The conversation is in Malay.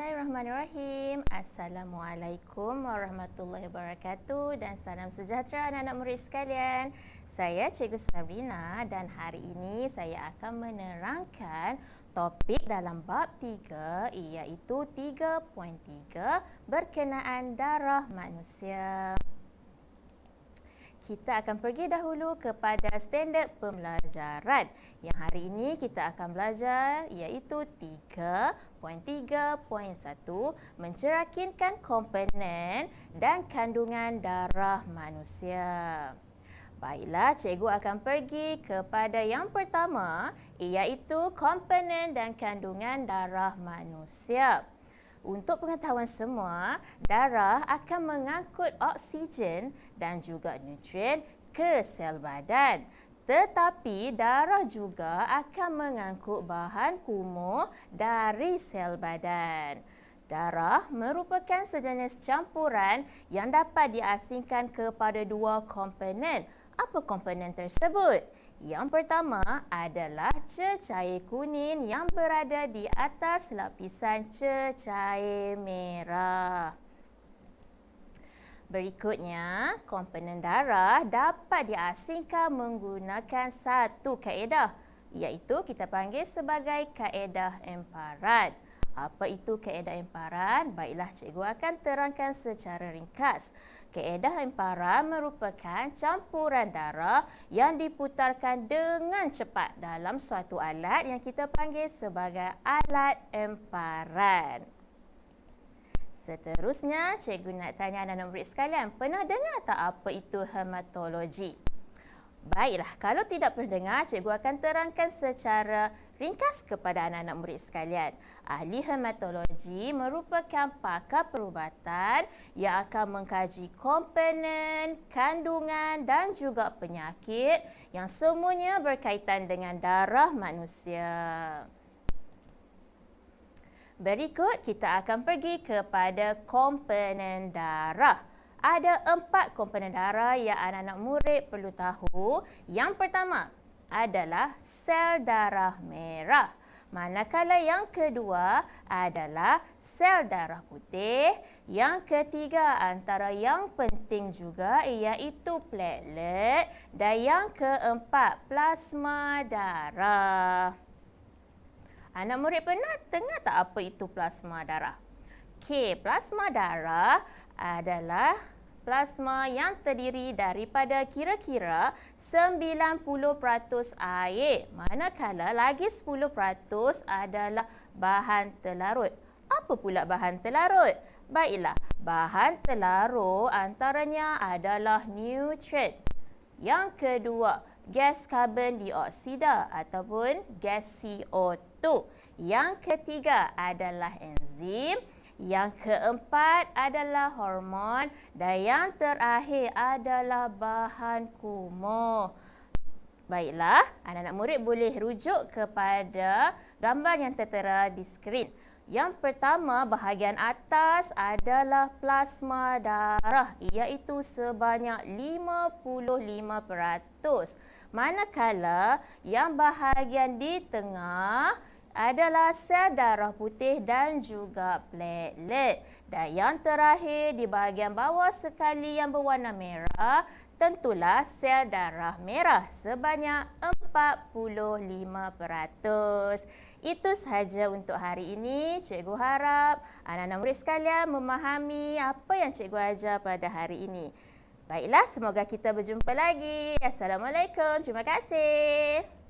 Bismillahirrahmanirrahim. Assalamualaikum warahmatullahi wabarakatuh dan salam sejahtera anak-anak murid sekalian. Saya Cikgu Sabrina dan hari ini saya akan menerangkan topik dalam bab 3 iaitu 3.3 berkenaan darah manusia. Kita akan pergi dahulu kepada standard pembelajaran. Yang hari ini kita akan belajar iaitu 3.3.1 mencerakinkan komponen dan kandungan darah manusia. Baiklah, cikgu akan pergi kepada yang pertama iaitu komponen dan kandungan darah manusia. Untuk pengetahuan semua, darah akan mengangkut oksigen dan juga nutrien ke sel badan. Tetapi darah juga akan mengangkut bahan kumuh dari sel badan. Darah merupakan sejenis campuran yang dapat diasingkan kepada dua komponen. Apa komponen tersebut? Yang pertama adalah cecair kuning yang berada di atas lapisan cecair merah. Berikutnya, komponen darah dapat diasingkan menggunakan satu kaedah, iaitu kita panggil sebagai kaedah emparan. Apa itu kaedah emparan? Baiklah, cikgu akan terangkan secara ringkas. Kaedah emparan merupakan campuran darah yang diputarkan dengan cepat dalam suatu alat yang kita panggil sebagai alat emparan. Seterusnya, cikgu nak tanya anak-anak murid sekalian, pernah dengar tak apa itu hematologi? Baiklah, kalau tidak pernah dengar, cikgu akan terangkan secara ringkas kepada anak-anak murid sekalian. Ahli hematologi merupakan pakar perubatan yang akan mengkaji komponen, kandungan dan juga penyakit yang semuanya berkaitan dengan darah manusia. Berikut kita akan pergi kepada komponen darah. Ada 4 komponen darah yang anak-anak murid perlu tahu. Yang pertama adalah sel darah merah. Manakala yang kedua adalah sel darah putih. Yang ketiga antara yang penting juga iaitu platelet. Dan yang keempat plasma darah. Anak murid pernah dengar tak apa itu plasma darah? Okey, plasma darah adalah plasma yang terdiri daripada kira-kira 90% air, manakala lagi 10% adalah bahan terlarut. Apa pula bahan terlarut? Baiklah, bahan terlarut antaranya adalah nutrien. Yang kedua, gas karbon dioksida ataupun gas CO2. Yang ketiga adalah enzim. Yang keempat adalah hormon dan yang terakhir adalah bahan kumuh. Baiklah, anak-anak murid boleh rujuk kepada gambar yang tertera di skrin. Yang pertama, bahagian atas adalah plasma darah iaitu sebanyak 55%. Manakala yang bahagian di tengah adalah sel darah putih dan juga platelet. Dan yang terakhir di bahagian bawah sekali yang berwarna merah, tentulah sel darah merah sebanyak 45%. Itu sahaja untuk hari ini. Cikgu harap anak-anak murid sekalian memahami apa yang cikgu ajar pada hari ini. Baiklah, semoga kita berjumpa lagi. Assalamualaikum. Terima kasih.